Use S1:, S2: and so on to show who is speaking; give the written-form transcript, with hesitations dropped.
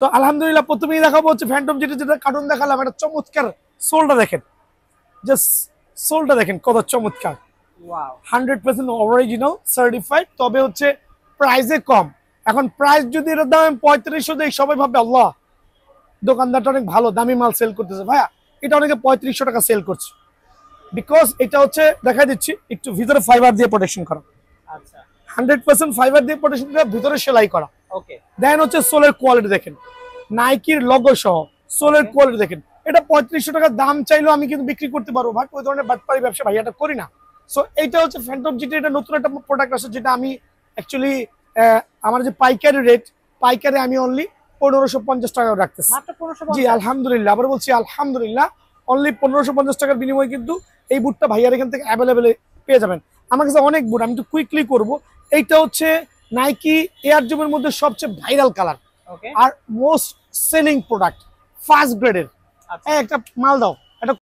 S1: তো আলহামদুলিল্লাহ প্রথমেই দেখাবো হচ্ছে ফ্যান্টম যেটা কার্টুন দেখালাম, একটা চমৎকার সোলটা দেখেন, জাস্ট সোলটা দেখেন কত চমৎকার।
S2: ওয়াও
S1: 100% অরিজিনাল সার্টিফাইড, তবে হচ্ছে প্রাইসে কম। এখন প্রাইস যদি এটার দাম 3500 দেই, সবাই ভাববে আল্লাহ দোকানদারটা অনেক ভালো দামি মাল সেল করতেছে। ভাইয়া এটা অনেকে 3500 টাকা সেল করছে, বিকজ এটা হচ্ছে দেখা দিচ্ছি একটু ভিতরে ফাইবার দিয়ে প্রোটেকশন করা,
S2: আচ্ছা
S1: 100% ফাইবার দিয়ে প্রোটেকশন করা, ভিতরে সেলাই করা।
S2: ওকে
S1: দেন হচ্ছে সোলের কোয়ালিটি দেখেন, নাইকির লগো সহ সোলের কোয়ালিটি দেখেন। এটা 3500 টাকা দাম চাইলেও আমি কিন্তু বিক্রি করতে পারবো, বাট ওই ধরনের বাটপারি ব্যবসা ভাইয়াটা করি না। সো এইটা হচ্ছে ফ্যান্টম জিটি, এটা নতুন একটা প্রোডাক্ট আছে যেটা আমি অ্যাকচুয়ালি আমার যে পাইকারি রেট, পাইকারি আমি অনলি 1550 টাকা রাখতেছি।
S2: মাত্র
S1: জি
S2: 1550
S1: আলহামদুলিল্লাহ, আবার বলছি আলহামদুলিল্লাহ, অনলি 1550 টাকার বিনিময়ে কিন্তু এই বুটটা ভাইয়ার এখান থেকে অ্যাভেলেবেল পেয়ে যাবেন। আমার কাছে অনেক বুট, আমি একটু কুইকলি করবো। এইটা হচ্ছে নাইকি এয়ার জুমের মধ্যে সবচেয়ে ভাইরাল কালার
S2: ওকে
S1: আর মোস্ট সেলিং প্রোডাক্ট, ফার্স্ট গ্রেডের।
S2: আচ্ছা
S1: একটা মাল দাও।